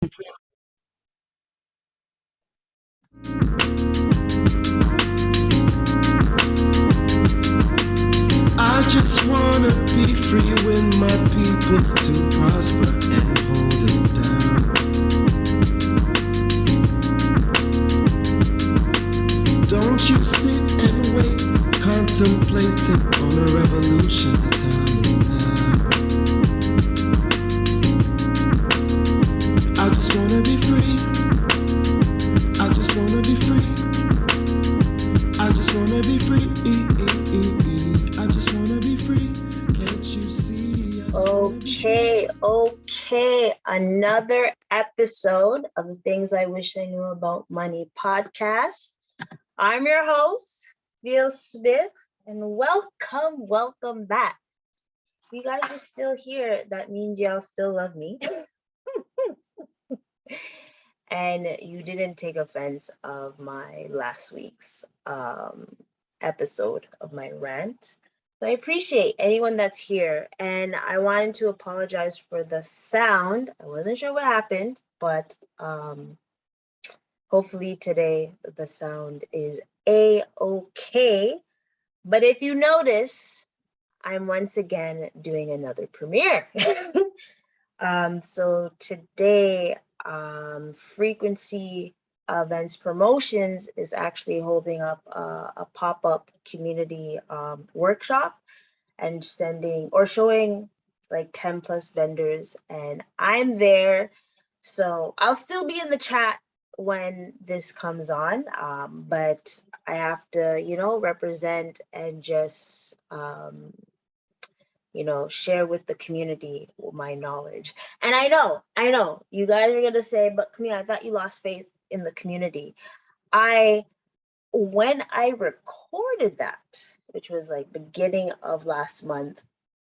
I just wanna be free with my people to prosper and hold it down. Don't you sit and wait, contemplating on a revolution. The time is now. I just wanna be free. I just wanna be free. I just wanna be free. I just wanna be free. Can't you see? Okay. Another episode of the Things I Wish I Knew About Money podcast. I'm your host, Bill Smith, and welcome back. If you guys are still here, that means y'all still love me. And you didn't take offense of my last week's episode of my rant. So I appreciate anyone that's here. And I wanted to apologize for the sound. I wasn't sure what happened, but hopefully today the sound is A-okay. But if you notice, I'm once again doing another premiere. So today, Frequency Events Promotions is actually holding up a pop-up community workshop and showing like 10 plus vendors, and I'm there. So I'll still be in the chat when this comes on, but I have to, represent and just, share with the community my knowledge. And I know, you guys are gonna say, but Kamille, I thought you lost faith in the community. When I recorded that, which was like beginning of last month,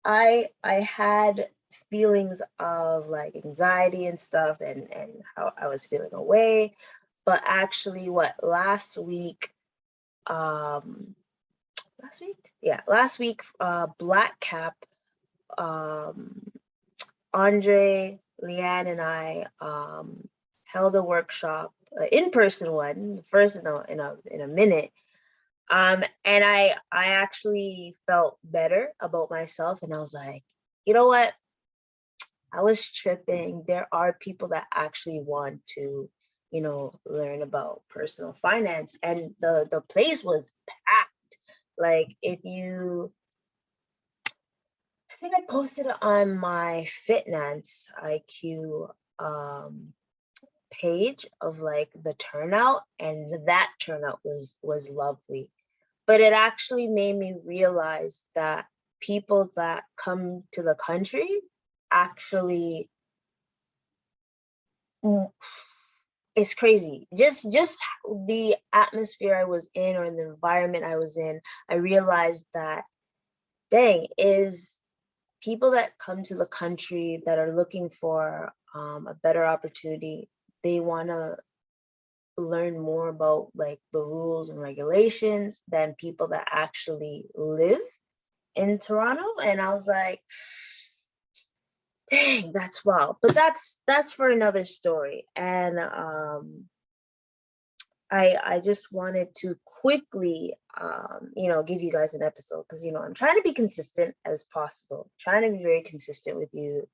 I had feelings of like anxiety and stuff and how I was feeling away. But actually last week, Black Cap, Andre, Leanne, and I held a workshop, in-person one, first in a minute. And I actually felt better about myself, and I was like, you know what? I was tripping. There are people that actually want to, learn about personal finance, and the place was packed. Like I think I posted it on my Fitness IQ page of like the turnout, and that turnout was lovely. But it actually made me realize that people that come to the country actually, it's crazy. Just the atmosphere I was in, or the environment I was in, I realized that, dang, is people that come to the country that are looking for a better opportunity, they want to learn more about like the rules and regulations than people that actually live in Toronto. And I was like, dang, that's wild. But that's for another story. And I just wanted to quickly, give you guys an episode, because, I'm trying to be consistent as possible, trying to be very consistent with you,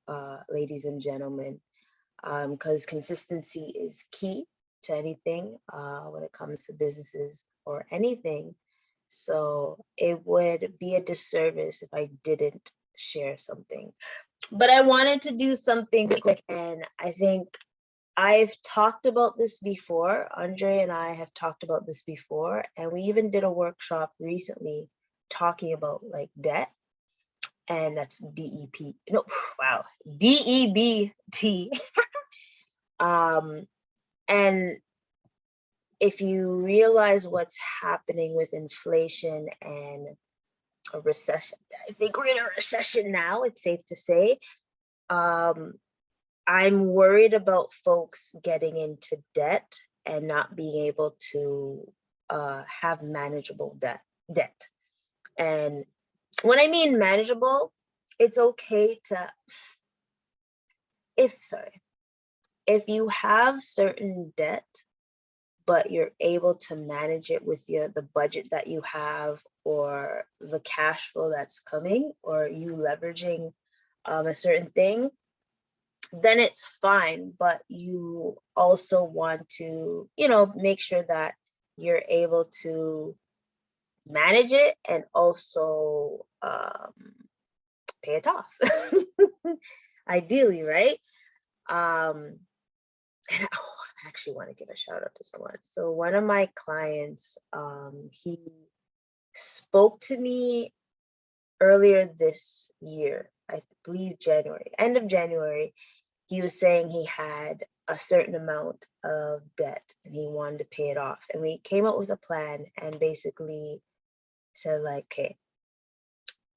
ladies and gentlemen, because consistency is key to anything when it comes to businesses or anything. So it would be a disservice if I didn't share something. But I wanted to do something quick, and I think I've talked about this before. Andre and I have talked about this before, and we even did a workshop recently talking about like debt, and that's DEP. No, wow, DEBT. And if you realize what's happening with inflation and a recession, I think we're in a recession now, it's safe to say. I'm worried about folks getting into debt and not being able to have manageable debt. And when I mean manageable, it's okay to, if if you have certain debt, but you're able to manage it with the budget that you have, or the cash flow that's coming, or you leveraging a certain thing, then it's fine. But you also want to, make sure that you're able to manage it and also pay it off. Ideally, right? And I actually want to give a shout out to someone. So one of my clients, he spoke to me earlier this year, I believe January, end of January. He was saying he had a certain amount of debt and he wanted to pay it off. And we came up with a plan and basically said, like, okay,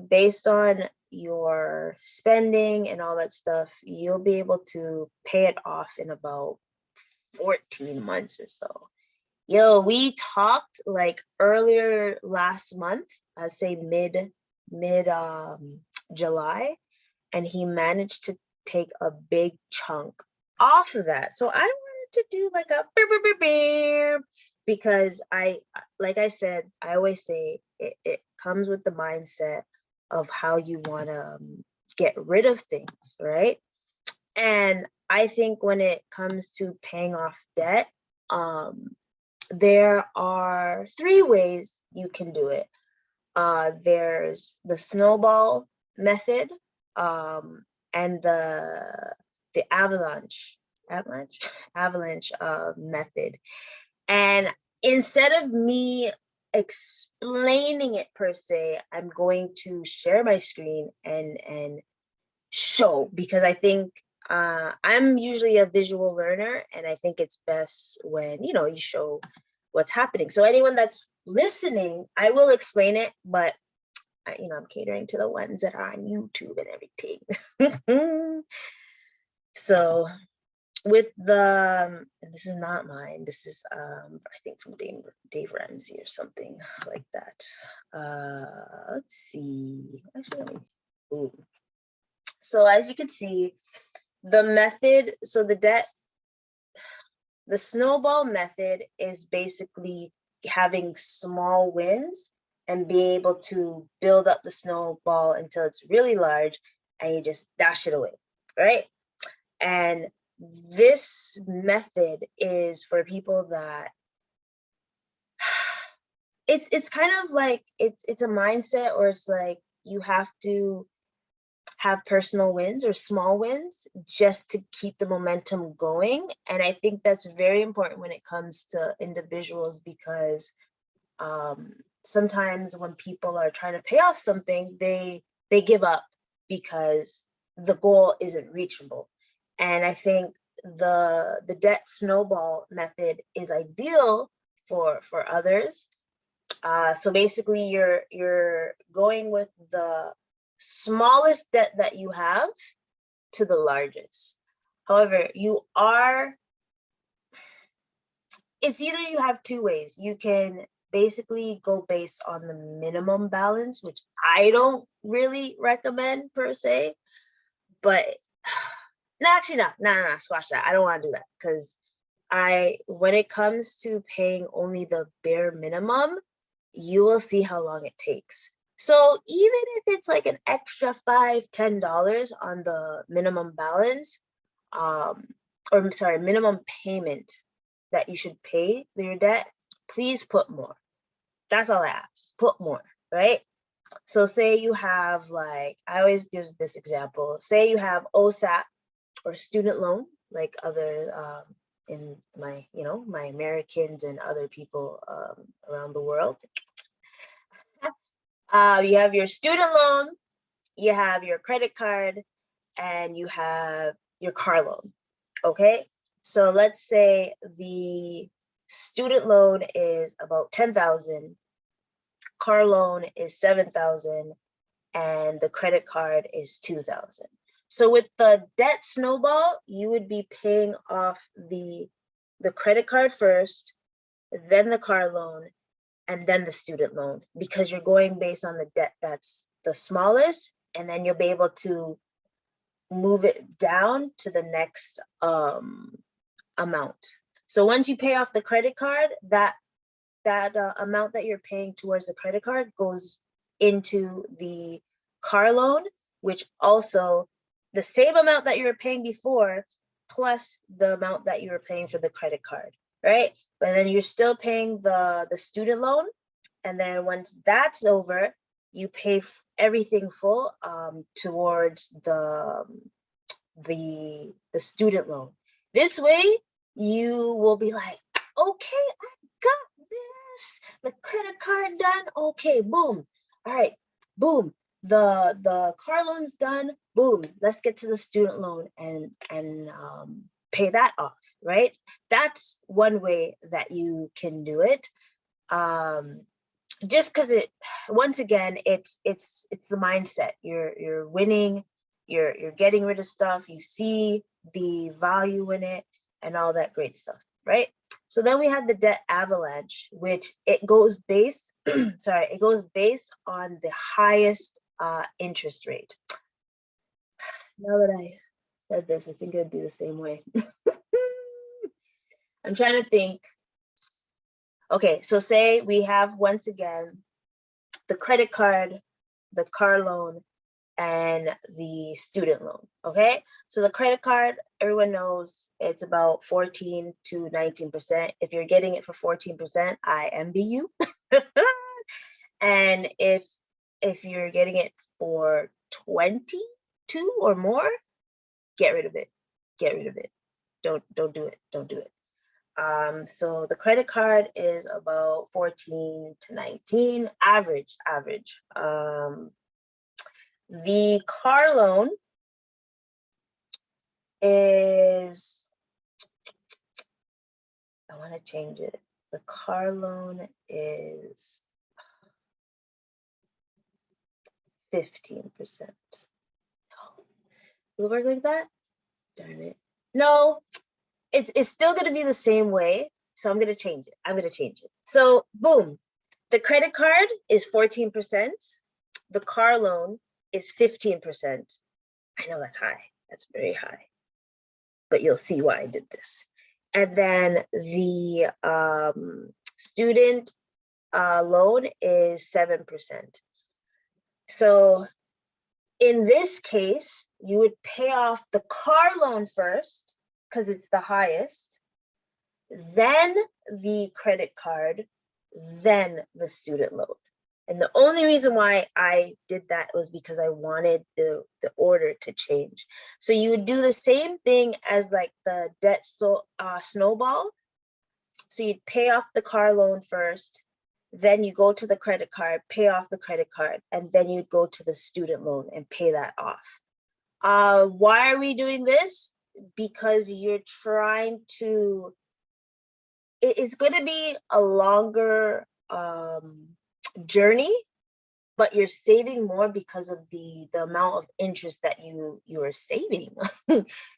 based on your spending and all that stuff, you'll be able to pay it off in about 14 months or so. Yo, we talked like earlier last month, I'd say mid July, and he managed to take a big chunk off of that. So I wanted to do like a because like I said, I always say it comes with the mindset of how you want to get rid of things, right? And I think when it comes to paying off debt, there are 3 ways you can do it. There's the snowball method, and the avalanche method. And instead of me explaining it per se, I'm going to share my screen and show, because I think I'm usually a visual learner, and I think it's best when you show what's happening. So anyone that's listening, I will explain it, but I'm catering to the ones that are on YouTube and everything. So with and this is not mine, this is I think from Dave Ramsey or something like that. Let's see, actually, so as you can see, the method, so the snowball method is basically having small wins and being able to build up the snowball until it's really large, and you just dash it away, right? And this method is for people that it's kind of like it's a mindset, or it's like you have to have personal wins or small wins just to keep the momentum going. And I think that's very important when it comes to individuals, because sometimes when people are trying to pay off something, they give up because the goal isn't reachable. And I think the debt snowball method is ideal for others. So basically you're going with the smallest debt that you have to the largest. However, it's either you have 2 ways. You can basically go based on the minimum balance, which I don't really recommend per se, but no, actually no, squash that. I don't want to do that, because when it comes to paying only the bare minimum, you will see how long it takes. So even if it's like an extra $5-10 on the minimum balance, or I'm sorry, minimum payment that you should pay your debt, please put more. That's all I ask. Put more, right? So say you have, like, I always give this example. Say you have OSAP or student loan, like other in my my Americans and other people around the world. You have your student loan, you have your credit card, and you have your car loan. Okay, so let's say the student loan is about 10,000, car loan is 7,000, and the credit card is 2,000. So with the debt snowball, you would be paying off the credit card first, then the car loan, and then the student loan, because you're going based on the debt that's the smallest, and then you'll be able to move it down to the next amount. So once you pay off the credit card, that amount that you're paying towards the credit card goes into the car loan, which also the same amount that you were paying before, plus the amount that you were paying for the credit card, right? But then you're still paying the student loan. And then once that's over, you pay everything full towards the student loan. This way, you will be like, okay, I got this. The credit card done. Okay, boom. All right, boom. The car loan's done. Boom. Let's get to the student loan and pay that off, right? That's one way that you can do it. Just because once again, it's the mindset. You're winning. You're getting rid of stuff. You see the value in it and all that great stuff, right? So then we have the debt avalanche, which it goes based, it goes based on the highest interest rate. Now that I said this, I think it would be the same way. I'm trying to think. Okay, so say we have, once again, the credit card, the car loan, and the student loan, okay? So the credit card, everyone knows it's about 14 to 19%. If you're getting it for 14%, I envy you. And if you're getting it for 22 or more, get rid of it. Get rid of it. Don't do it. Don't do it. So the credit card is about 14 to 19, average. The car loan is, I want to change it. The car loan is 15%. Will it work like that? Darn it. No, it's still going to be the same way. So I'm going to change it. So boom, the credit card is 14%. The car loan is 15%. I know that's high. That's very high. But you'll see why I did this. And then the student loan is 7%. So in this case, you would pay off the car loan first, because it's the highest, then the credit card, then the student loan. And the only reason why I did that was because I wanted the order to change. So you would do the same thing as like the debt snowball. So you'd pay off the car loan first, then you go to the credit card, pay off the credit card, and then you'd go to the student loan and pay that off. Why are we doing this? Because you're trying to, it's going to be a longer journey, but you're saving more because of the amount of interest that you are saving,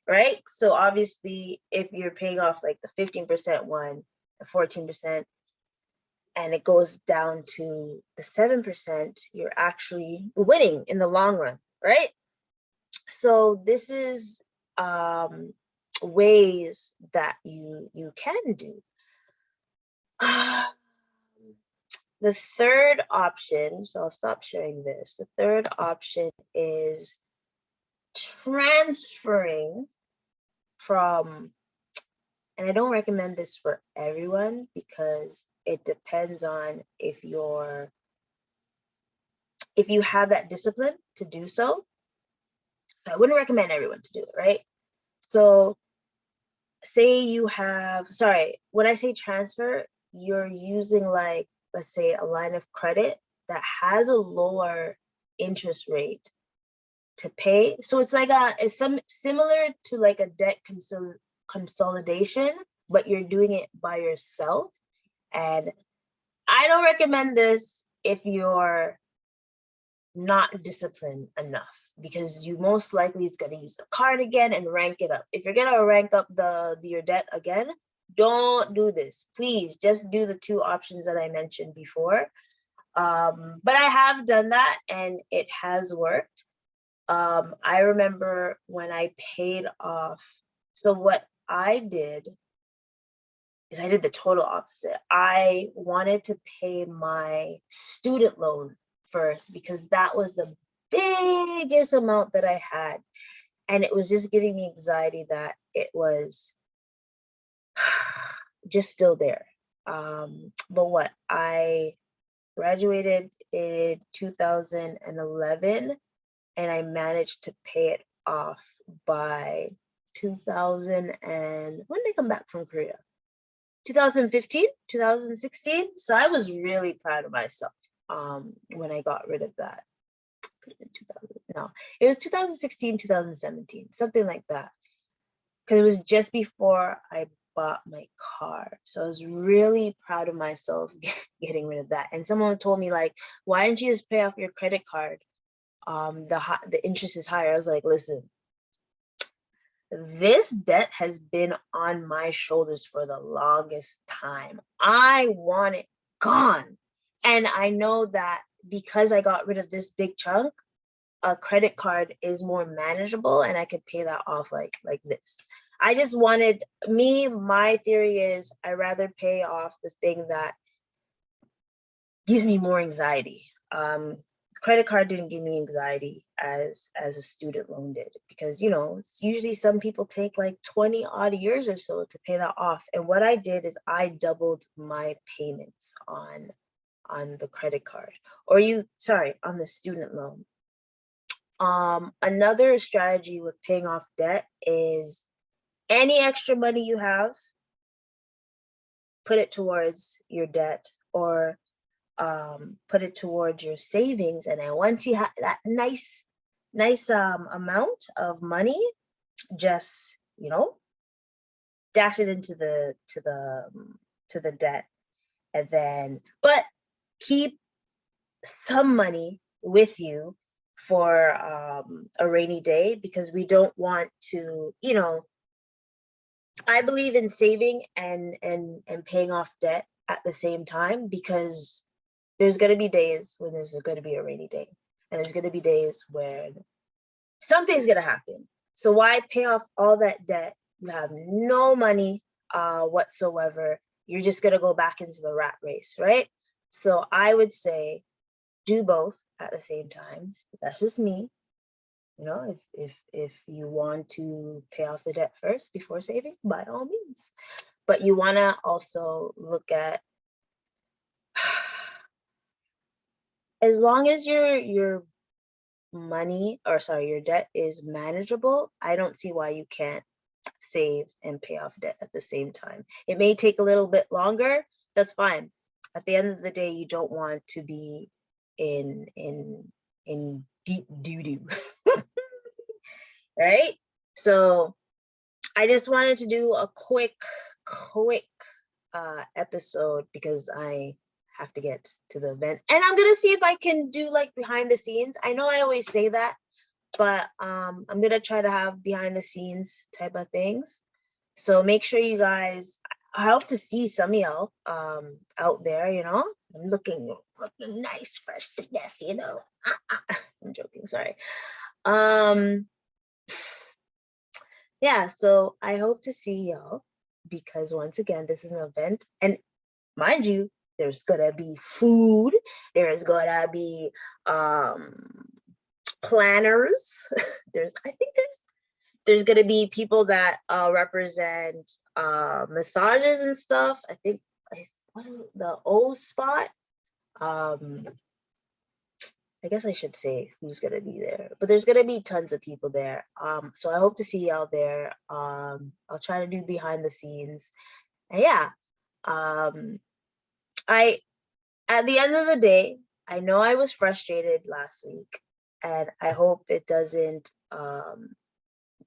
right? So obviously, if you're paying off like the 15% one, the 14%, and it goes down to the 7%, you're actually winning in the long run, right? So this is ways that you can do. The third option, so I'll stop sharing this. The third option is transferring from, and I don't recommend this for everyone because it depends on if you have that discipline to do so. So I wouldn't recommend everyone to do it, right? So say you have, when I say transfer, you're using like, let's say a line of credit that has a lower interest rate to pay. So it's like it's similar to like a debt consolidation, but you're doing it by yourself. And I don't recommend this if you're not disciplined enough, because you most likely is going to use the card again and rank it up. If you're going to rank up your debt again, don't do this. Please just do the two options that I mentioned before. But I have done that and it has worked. I remember when I paid off, so what I did is I did the total opposite. I wanted to pay my student loan first because that was the biggest amount that I had. And it was just giving me anxiety that it was just still there. But what I graduated in 2011 and I managed to pay it off by 2000 and when did I come back from Korea? 2015, 2016. So I was really proud of myself when I got rid of that. Could have been 2000. No, it was 2016, 2017, something like that. Because it was just before I bought my car. So I was really proud of myself getting rid of that. And someone told me like, why didn't you just pay off your credit card? The interest is higher. I was like, listen, this debt has been on my shoulders for the longest time. I want it gone. And I know that because I got rid of this big chunk, a credit card is more manageable and I could pay that off like this. I just wanted, my theory is I rather pay off the thing that gives me more anxiety. Credit card didn't give me anxiety as a student loan did, because it's usually some people take like 20 odd years or so to pay that off. And what I did is I doubled my payments on the credit card, on the student loan. Another strategy with paying off debt is any extra money you have, put it towards your debt, or put it towards your savings. And then once you have that nice amount of money, just dash it into the debt. And then but keep some money with you for a rainy day, because we don't want to, I believe in saving and paying off debt at the same time, because there's going to be days when there's going to be a rainy day, and there's going to be days when something's going to happen. So why pay off all that debt? You have no money whatsoever. You're just going to go back into the rat race, right? So I would say do both at the same time. That's just me. If you want to pay off the debt first before saving, by all means. But you want to also look at, as long as your debt is manageable, I don't see why you can't save and pay off debt at the same time. It may take a little bit longer, that's fine. At the end of the day, you don't want to be in deep doo-doo. Right? So I just wanted to do a quick episode because I have to get to the event, and I'm gonna see if I can do like behind the scenes. I know I always say that, but I'm gonna try to have behind the scenes type of things. So make sure you guys, I hope to see some of y'all out there. I'm looking nice, fresh to death. I'm joking, sorry. Yeah, so I hope to see y'all, because once again, this is an event, and mind you, there's gonna be food, there's gonna be planners, I think there's gonna be people that represent massages and stuff. I think the O spot. I guess I should say who's gonna be there, but there's gonna be tons of people there. So I hope to see y'all there. I'll try to do behind the scenes. And yeah, at the end of the day, I know I was frustrated last week, and I hope it doesn't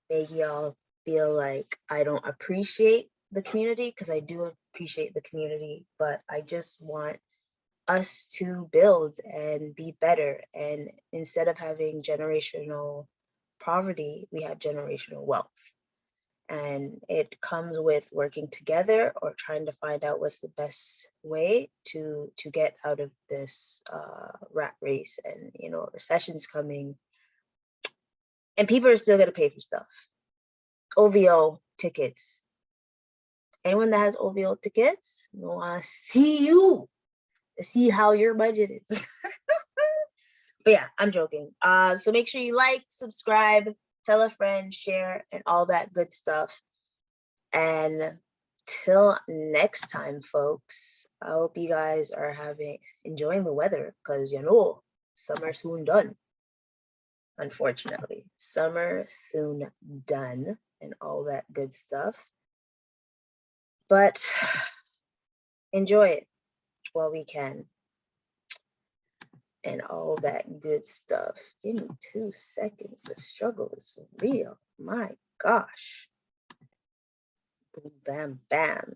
make y'all feel like I don't appreciate the community, because I do appreciate the community, but I just want us to build and be better. And instead of having generational poverty, we have generational wealth. And it comes with working together or trying to find out what's the best way to get out of this rat race. And recession's coming, and people are still going to pay for stuff. OVO tickets, Anyone that has OVO tickets, we want to see you, to see how your budget is. But yeah, I'm joking. So make sure you like, subscribe, tell a friend, share, and all that good stuff. And till next time, folks, I hope you guys are enjoying the weather, because summer soon done. Unfortunately, summer soon done and all that good stuff. But enjoy it while we can and all that good stuff. Give me 2 seconds. The struggle is for real. My gosh. Boom, bam, bam.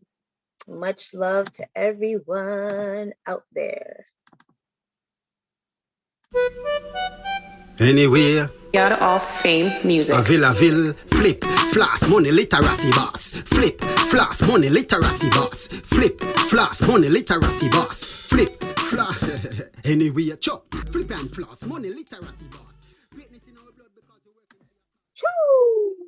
Much love to everyone out there. Anyway, God of Fame Music. a ville, flip, floss, money, literacy boss. Flip, floss, money, literacy boss. Flip, floss, money, literacy boss. Flip, floss. Anyway, chop, flip and floss, money, literacy boss.